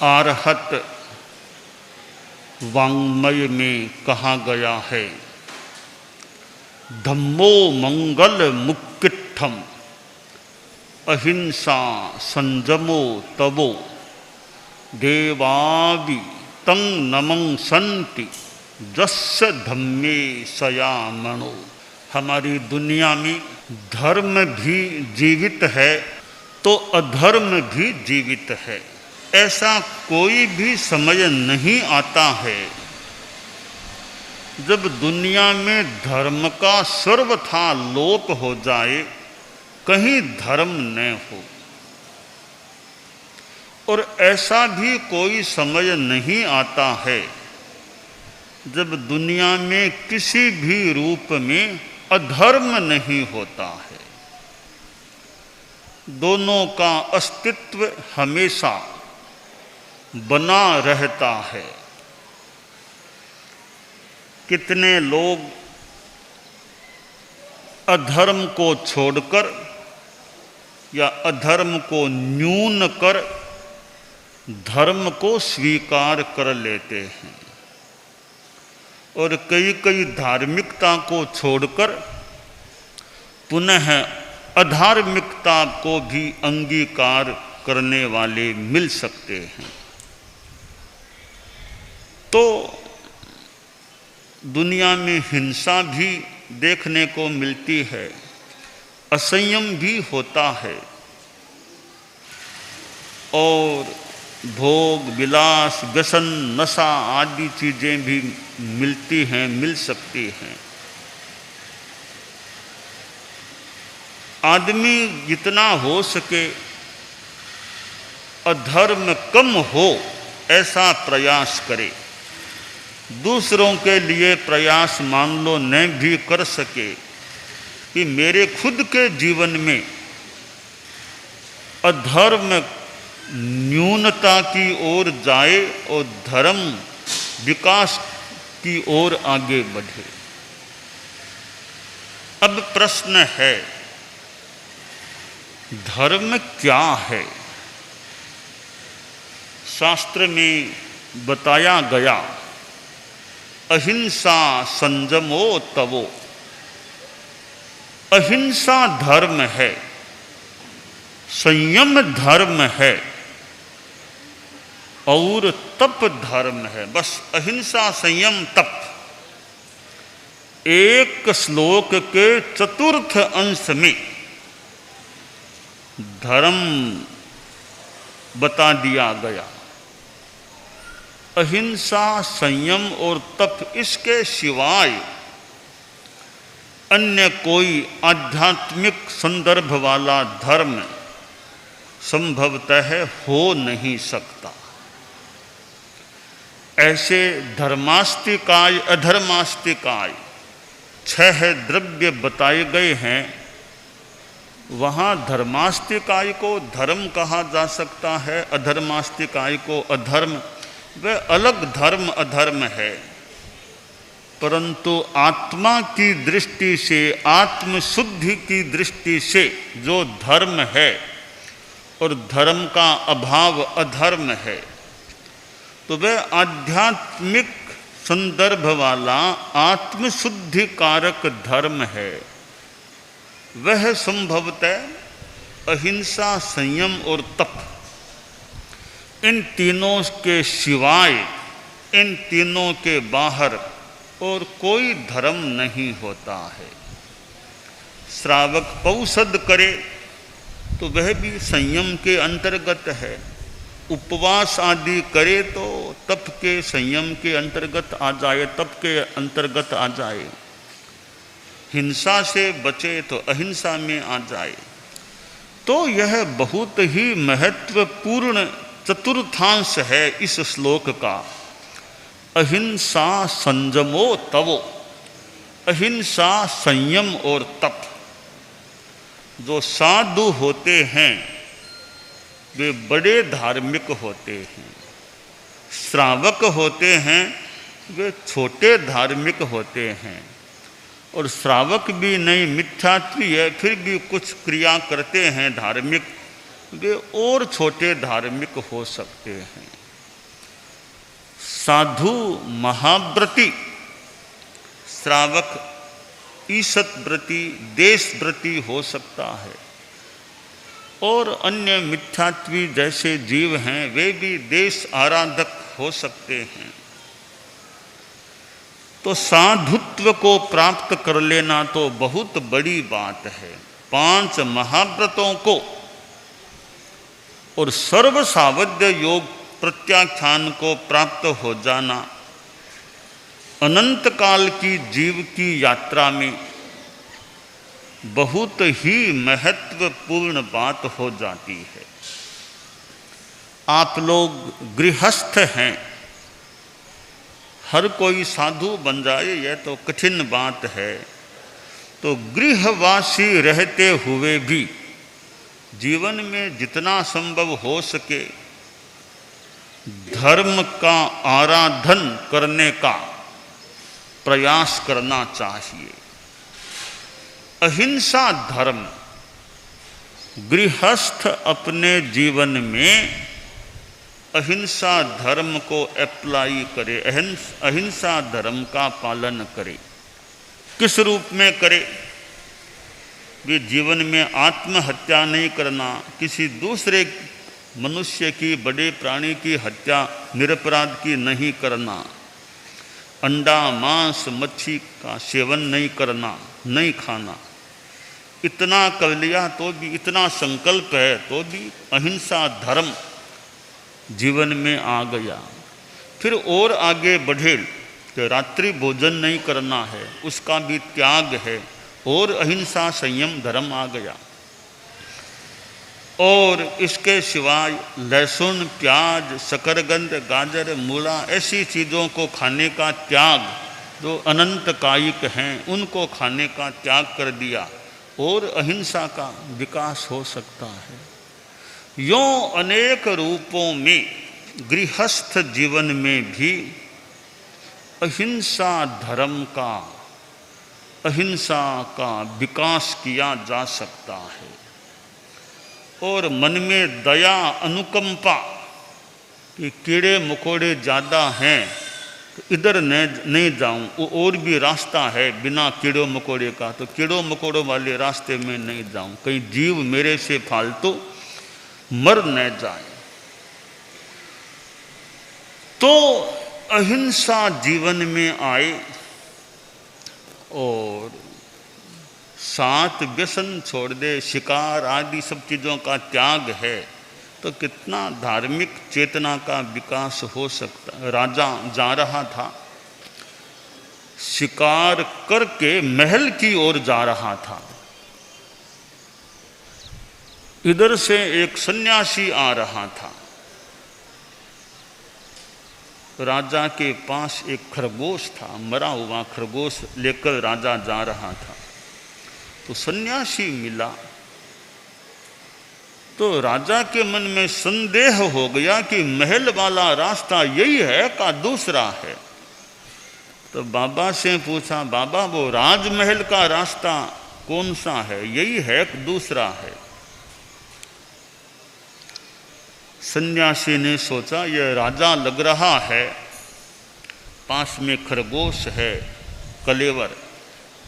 आरहत वाङ्मय में कहा गया है, धम्मो मंगल मुक्किट्ठम अहिंसा संजमो तवो देवावि तं नमंसन्ति जस्य धम्मे सयामणो। हमारी दुनिया में धर्म भी जीवित है तो अधर्म भी जीवित है। ऐसा कोई भी समय नहीं आता है जब दुनिया में धर्म का सर्वथा लोप हो जाए, कहीं धर्म न हो। और ऐसा भी कोई समय नहीं आता है जब दुनिया में किसी भी रूप में अधर्म नहीं होता है। दोनों का अस्तित्व हमेशा बना रहता है। कितने लोग अधर्म को छोड़कर या अधर्म को न्यून कर धर्म को स्वीकार कर लेते हैं, और कई कई धार्मिकता को छोड़कर पुनः अधार्मिकता को भी अंगीकार करने वाले मिल सकते हैं। तो दुनिया में हिंसा भी देखने को मिलती है, असंयम भी होता है, और भोग विलास व्यसन नशा आदि चीज़ें भी मिलती हैं, मिल सकती हैं। आदमी जितना हो सके अधर्म कम हो ऐसा प्रयास करे। दूसरों के लिए प्रयास मान लो न भी कर सके कि मेरे खुद के जीवन में अधर्म न्यूनता की ओर जाए और धर्म विकास की ओर आगे बढ़े। अब प्रश्न है, धर्म क्या है? शास्त्र में बताया गया, अहिंसा संजमो तवो। अहिंसा धर्म है, संयम धर्म है और तप धर्म है। बस अहिंसा संयम तप। एक श्लोक के चतुर्थ अंश में धर्म बता दिया गया। अहिंसा संयम और तप, इसके सिवाय अन्य कोई आध्यात्मिक संदर्भ वाला धर्म संभवतः हो नहीं सकता। ऐसे धर्मास्तिकाय अधर्मास्तिकाय 6 द्रव्य बताए गए हैं। वहाँ धर्मास्तिकाय को धर्म कहा जा सकता है, अधर्मास्तिकाय को अधर्म। वह अलग धर्म अधर्म है, परंतु आत्मा की दृष्टि से, आत्मशुद्धि की दृष्टि से जो धर्म है और धर्म का अभाव अधर्म है, तो वह आध्यात्मिक संदर्भ वाला आत्मशुद्धि कारक धर्म है। वह संभवतः अहिंसा संयम और तप, इन तीनों के सिवाय, इन तीनों के बाहर और कोई धर्म नहीं होता है। श्रावक पौषध करे तो वह भी संयम के अंतर्गत है। उपवास आदि करे तो तप के संयम के अंतर्गत आ जाए, तप के अंतर्गत आ जाए। हिंसा से बचे तो अहिंसा में आ जाए। तो यह बहुत ही महत्वपूर्ण चतुर्थांश है इस श्लोक का। अहिंसा संजमो तवो, अहिंसा संयम और तप। जो साधु होते हैं वे बड़े धार्मिक होते हैं, श्रावक होते हैं वे छोटे धार्मिक होते हैं, और श्रावक भी नहीं मिथ्यात्वी है फिर भी कुछ क्रिया करते हैं धार्मिक, वे और छोटे धार्मिक हो सकते हैं। साधु महाव्रती, श्रावक ईशत व्रती, देश व्रती हो सकता है, और अन्य मिथ्यात्वी जैसे जीव हैं वे भी देश आराधक हो सकते हैं। तो साधुत्व को प्राप्त कर लेना तो बहुत बड़ी बात है। 5 महाव्रतों को और सर्व सावध्य योग प्रत्याख्यान को प्राप्त हो जाना अनंत काल की जीव की यात्रा में बहुत ही महत्वपूर्ण बात हो जाती है। आप लोग गृहस्थ हैं, हर कोई साधु बन जाए यह तो कठिन बात है। तो गृहवासी रहते हुए भी जीवन में जितना संभव हो सके धर्म का आराधन करने का प्रयास करना चाहिए। अहिंसा धर्म गृहस्थ अपने जीवन में अहिंसा धर्म को अप्लाई करे, अहिंसा धर्म का पालन करे। किस रूप में करे? कि जीवन में आत्महत्या नहीं करना, किसी दूसरे मनुष्य की, बड़े प्राणी की हत्या निरपराध की नहीं करना, अंडा मांस मच्छी का सेवन नहीं करना, नहीं खाना। इतना कर लिया तो भी, इतना संकल्प है तो भी अहिंसा धर्म जीवन में आ गया। फिर और आगे बढ़े कि रात्रि भोजन नहीं करना है, उसका भी त्याग है, और अहिंसा संयम धर्म आ गया। और इसके सिवाय लहसुन प्याज शकरकंद गाजर मूला ऐसी चीज़ों को खाने का त्याग, जो अनंत कायिक हैं उनको खाने का त्याग कर दिया, और अहिंसा का विकास हो सकता है। यों अनेक रूपों में गृहस्थ जीवन में भी अहिंसा धर्म का, अहिंसा का विकास किया जा सकता है। और मन में दया अनुकंपा कि कीड़े मकोड़े ज़्यादा हैं तो इधर नहीं जाऊं, और भी रास्ता है बिना कीड़ों मकोड़े का, तो कीड़ों मकोड़ों वाले रास्ते में नहीं जाऊं, कहीं जीव मेरे से फालतू मर न जाए। तो अहिंसा जीवन में आए और 7 व्यसन छोड़ दे, शिकार आदि सब चीज़ों का त्याग है, तो कितना धार्मिक चेतना का विकास हो सकता। राजा जा रहा था, शिकार करके महल की ओर जा रहा था, इधर से एक सन्यासी आ रहा था। राजा के पास एक खरगोश था, मरा हुआ खरगोश लेकर राजा जा रहा था। तो सन्यासी मिला तो राजा के मन में संदेह हो गया कि महल वाला रास्ता यही है का दूसरा है। तो बाबा से पूछा, बाबा वो राजमहल का रास्ता कौन सा है, यही है कि दूसरा है? सन्यासी ने सोचा यह राजा लग रहा है, पास में खरगोश है कलेवर,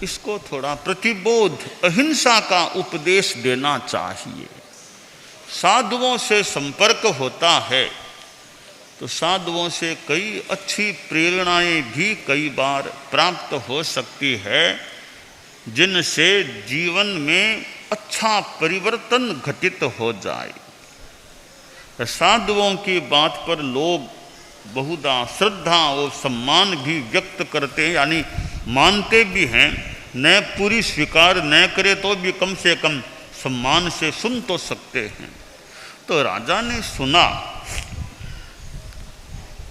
इसको थोड़ा प्रतिबोध अहिंसा का उपदेश देना चाहिए। साधुओं से संपर्क होता है तो साधुओं से कई अच्छी प्रेरणाएं भी कई बार प्राप्त हो सकती है, जिनसे जीवन में अच्छा परिवर्तन घटित हो जाए। साधुओं की बात पर लोग बहुधा श्रद्धा और सम्मान भी व्यक्त करते हैं, यानी मानते भी हैं, न पूरी स्वीकार न करे तो भी कम से कम सम्मान से सुन तो सकते हैं। तो राजा ने सुना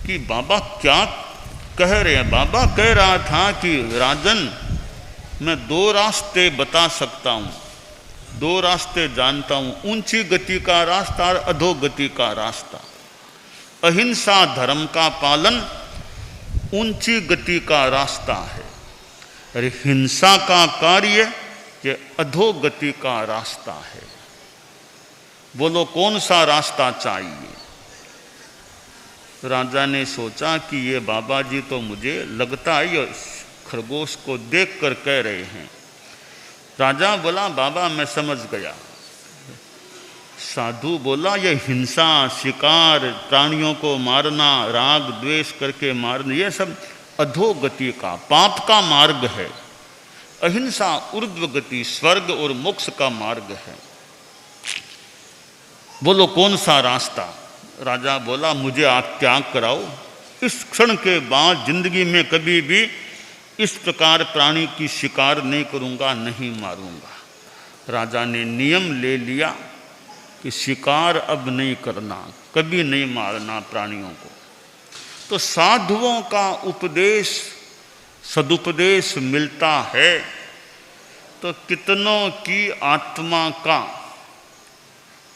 कि बाबा क्या कह रहे हैं। बाबा कह रहा था कि राजन मैं 2 रास्ते बता सकता हूँ, 2 रास्ते जानता हूँ, ऊंची गति का रास्ता और अधोगति का रास्ता। अहिंसा धर्म का पालन ऊंची गति का रास्ता है, और हिंसा का कार्य ये अधोगति का रास्ता है। बोलो कौन सा रास्ता चाहिए? राजा ने सोचा कि ये बाबा जी तो मुझे लगता है ये खरगोश को देख कर कह रहे हैं। राजा बोला बाबा मैं समझ गया। साधु बोला ये हिंसा, शिकार, प्राणियों को मारना, राग द्वेष करके मारना, ये सब अधोगति का, पाप का मार्ग है। अहिंसा ऊर्ध्व गति, स्वर्ग और मोक्ष का मार्ग है। बोलो कौन सा रास्ता? राजा बोला मुझे आप त्याग कराओ, इस क्षण के बाद जिंदगी में कभी भी इस प्रकार प्राणी की शिकार नहीं करूंगा, नहीं मारूंगा। राजा ने नियम ले लिया कि शिकार अब नहीं करना, कभी नहीं मारना प्राणियों को। तो साधुओं का उपदेश, सदुपदेश मिलता है तो कितनों की आत्मा का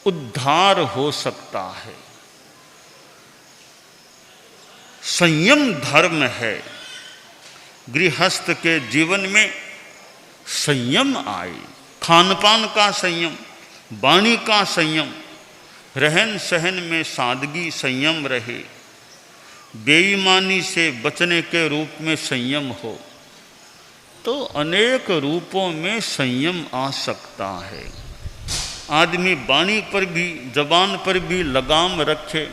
उद्धार हो सकता है। संयम धर्म है। गृहस्थ के जीवन में संयम आए, खान पान का संयम, वाणी का संयम, रहन सहन में सादगी संयम रहे, बेईमानी से बचने के रूप में संयम हो, तो अनेक रूपों में संयम आ सकता है। आदमी वाणी पर भी, जबान पर भी लगाम रखे,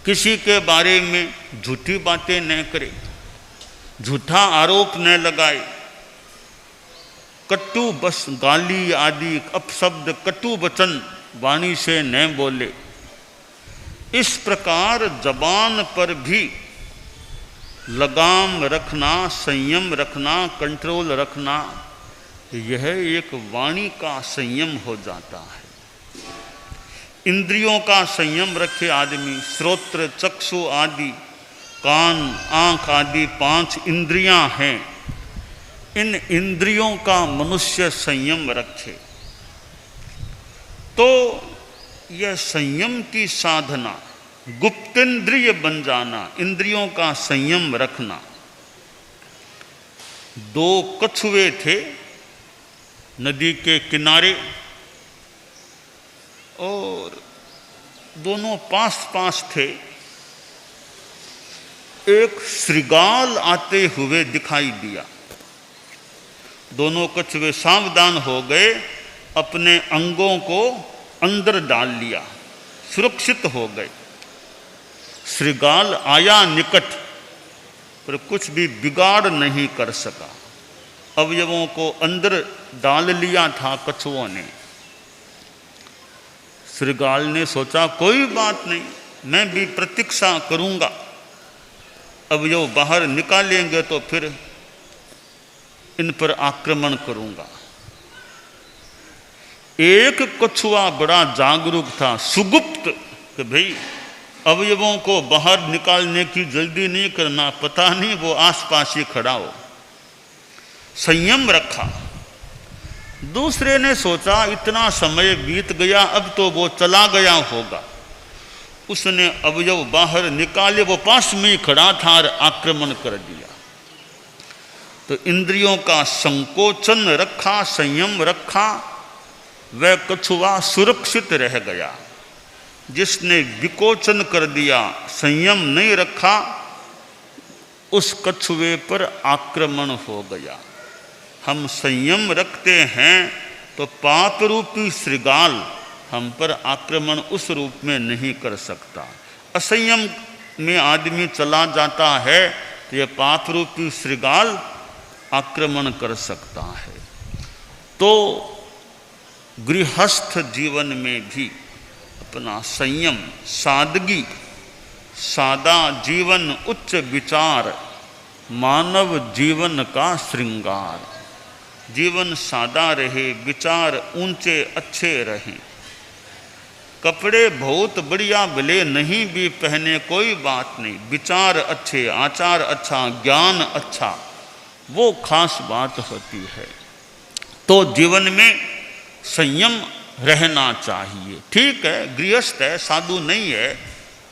किसी के बारे में झूठी बातें न करे, झूठा आरोप न लगाए, कटु बस गाली आदि अपशब्द कटु वचन वाणी से न बोले। इस प्रकार जबान पर भी लगाम रखना, संयम रखना, कंट्रोल रखना, यह एक वाणी का संयम हो जाता है। इंद्रियों का संयम रखे आदमी, श्रोत्र, चक्षु आदि, कान, आँख आदि 5 इंद्रियां हैं, इन इंद्रियों का मनुष्य संयम रखे तो यह संयम की साधना, गुप्तेंद्रिय बन जाना, इंद्रियों का संयम रखना। 2 कछुए थे नदी के किनारे और दोनों पास पास थे। एक श्रृगाल आते हुए दिखाई दिया। दोनों कछुए सावधान हो गए, अपने अंगों को अंदर डाल लिया, सुरक्षित हो गए। श्रृगाल आया निकट, पर कुछ भी बिगाड़ नहीं कर सका। अवयवों को अंदर डाल लिया था कछुओं ने। श्रृगाल ने सोचा कोई बात नहीं, मैं भी प्रतीक्षा करूंगा, अवयव बाहर निकालेंगे तो फिर इन पर आक्रमण करूंगा। एक कछुआ बड़ा जागरूक था, सुगुप्त, कि भाई अवयवों को बाहर निकालने की जल्दी नहीं करना, पता नहीं वो आसपास ही खड़ा हो। संयम रखा। दूसरे ने सोचा इतना समय बीत गया, अब तो वो चला गया होगा। उसने अवयव बाहर निकाले, वो पास में ही खड़ा था और आक्रमण कर दिया। तो इंद्रियों का संकोचन रखा, संयम रखा, वह कछुआ सुरक्षित रह गया। जिसने विकोचन कर दिया, संयम नहीं रखा, उस कछुए पर आक्रमण हो गया। हम संयम रखते हैं तो पाप रूपी श्रृगाल हम पर आक्रमण उस रूप में नहीं कर सकता। असंयम में आदमी चला जाता है तो यह पाप रूपी श्रृगाल आक्रमण कर सकता है। तो गृहस्थ जीवन में भी अपना संयम, सादगी, सादा जीवन, उच्च विचार, मानव जीवन का श्रृंगार। जीवन सादा रहे, विचार ऊंचे अच्छे रहें। कपड़े बहुत बढ़िया भले नहीं भी पहने, कोई बात नहीं, विचार अच्छे, आचार अच्छा, ज्ञान अच्छा, वो खास बात होती है। तो जीवन में संयम रहना चाहिए। ठीक है, गृहस्थ है, साधु नहीं है,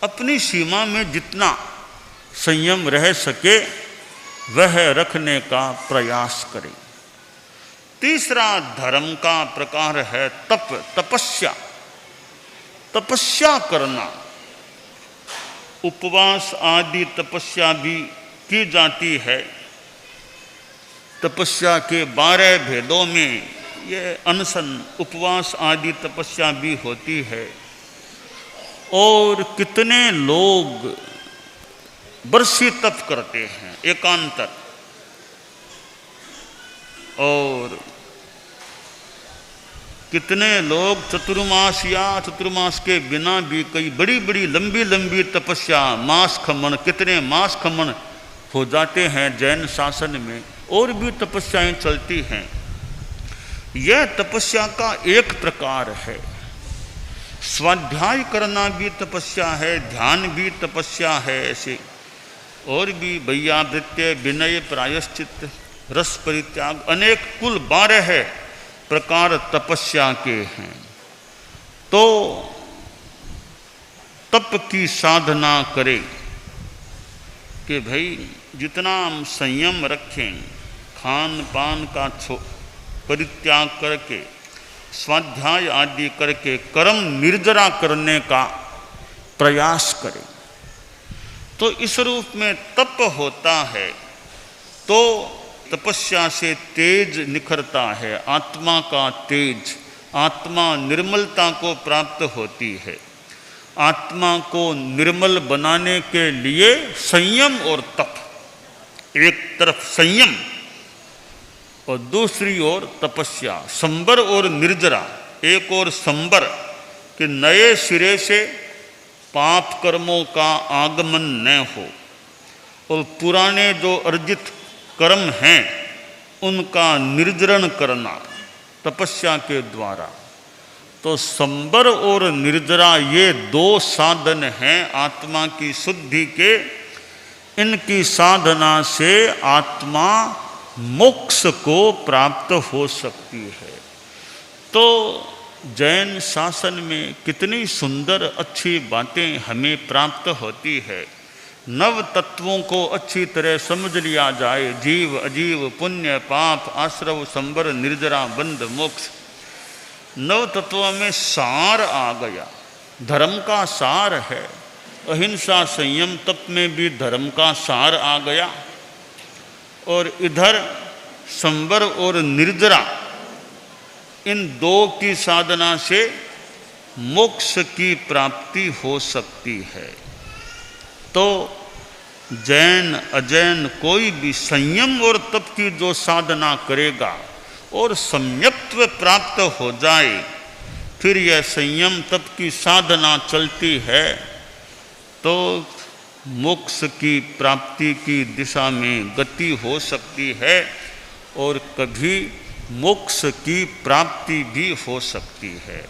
अपनी सीमा में जितना संयम रह सके वह रखने का प्रयास करें। तीसरा धर्म का प्रकार है तप, तपस्या। तपस्या करना, उपवास आदि तपस्या भी की जाती है। तपस्या के 12 भेदों में ये अनशन उपवास आदि तपस्या भी होती है। और कितने लोग बरसी तप करते हैं एकांतर, और कितने लोग चतुर्मास या चतुर्मास के बिना भी कई बड़ी बड़ी लंबी लंबी तपस्या, मास खमन, कितने मास खमन हो जाते हैं जैन शासन में, और भी तपस्याएं चलती हैं। यह तपस्या का एक प्रकार है। स्वाध्याय करना भी तपस्या है, ध्यान भी तपस्या है। ऐसे और भी वैयावृत्य, विनय, प्रायश्चित, रस परित्याग, अनेक कुल 12 प्रकार तपस्या के हैं। तो तप की साधना करें कि भाई जितना हम संयम रखें, खान पान का परित्याग करके, स्वाध्याय आदि करके कर्म निर्जरा करने का प्रयास करें, तो इस रूप में तप होता है। तो तपस्या से तेज निखरता है, आत्मा का तेज, आत्मा निर्मलता को प्राप्त होती है। आत्मा को निर्मल बनाने के लिए संयम और तप, एक तरफ संयम और दूसरी ओर तपस्या, संबर और निर्जरा, एक और संबर कि नए सिरे से पाप कर्मों का आगमन न हो और पुराने जो अर्जित कर्म हैं उनका निर्जरण करना तपस्या के द्वारा। तो संबर और निर्जरा ये 2 साधन हैं आत्मा की शुद्धि के। इनकी साधना से आत्मा मोक्ष को प्राप्त हो सकती है। तो जैन शासन में कितनी सुंदर अच्छी बातें हमें प्राप्त होती है। नव तत्वों को अच्छी तरह समझ लिया जाए, जीव अजीव, पुण्य पाप, आश्रव, संबर, निर्जरा, बंध, मोक्ष, नव तत्वों में सार आ गया, धर्म का सार है। अहिंसा संयम तप में भी धर्म का सार आ गया। और इधर संबर और निर्जरा, इन 2 की साधना से मोक्ष की प्राप्ति हो सकती है। तो जैन अजैन कोई भी संयम और तप की जो साधना करेगा और सम्यक्त्व प्राप्त हो जाए, फिर यह संयम तप की साधना चलती है तो मोक्ष की प्राप्ति की दिशा में गति हो सकती है और कभी मोक्ष की प्राप्ति भी हो सकती है।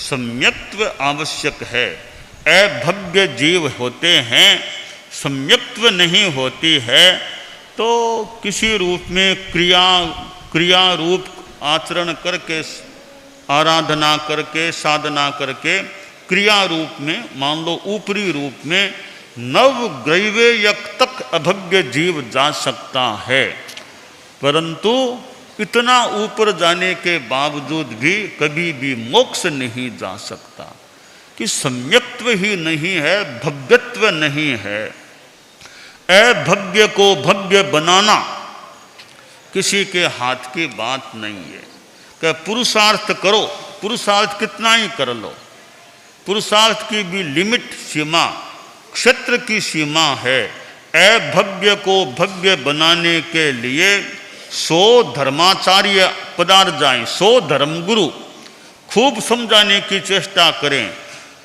सम्यक्त्व आवश्यक है। अभव्य जीव होते हैं, सम्यक्त्व नहीं होती है तो किसी रूप में क्रिया रूप आचरण करके, आराधना करके, साधना करके, क्रिया रूप में, मान लो ऊपरी रूप में नव ग्रैवेयक तक अभव्य जीव जा सकता है, परंतु इतना ऊपर जाने के बावजूद भी कभी भी मोक्ष नहीं जा सकता कि सम्यक्त्व ही नहीं है, भव्यत्व नहीं है। अभव्य को भव्य बनाना किसी के हाथ की बात नहीं है। कि पुरुषार्थ करो, पुरुषार्थ कितना ही कर लो, पुरुषार्थ की भी लिमिट, सीमा, क्षेत्र की सीमा है। अभव्य को भव्य बनाने के लिए 100 धर्माचार्य पधार जाएं, 100 धर्मगुरु खूब समझाने की चेष्टा करें।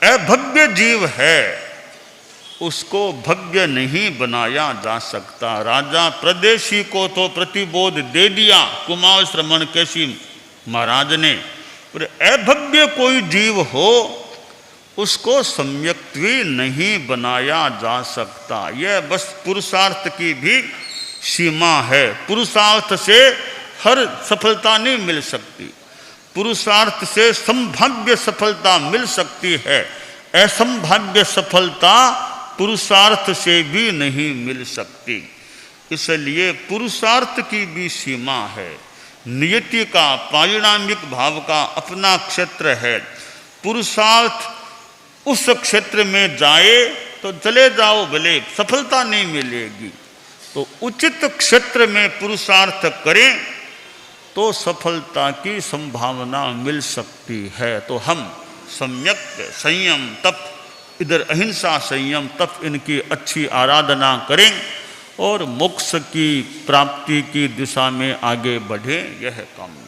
अभव्य जीव है, उसको भव्य नहीं बनाया जा सकता। राजा प्रदेशी को तो प्रतिबोध दे दिया कुमार श्रमण केशी महाराज ने, पर अभव्य कोई जीव हो उसको सम्यक्त्वी नहीं बनाया जा सकता। यह बस पुरुषार्थ की भी सीमा है। पुरुषार्थ से हर सफलता नहीं मिल सकती, पुरुषार्थ से संभाव्य सफलता मिल सकती है। असंभाव्य सफलता पुरुषार्थ से भी नहीं मिल सकती। इसलिए पुरुषार्थ की भी सीमा है। नियति का, पारिणामिक भाव का अपना क्षेत्र है। पुरुषार्थ उस क्षेत्र में जाए तो चले जाओ भले, सफलता नहीं मिलेगी। तो उचित क्षेत्र में पुरुषार्थ करें तो सफलता की संभावना मिल सकती है। तो हम सम्यक संयम तप, इधर अहिंसा संयम तप, इनकी अच्छी आराधना करें और मोक्ष की प्राप्ति की दिशा में आगे बढ़ें, यह कामना।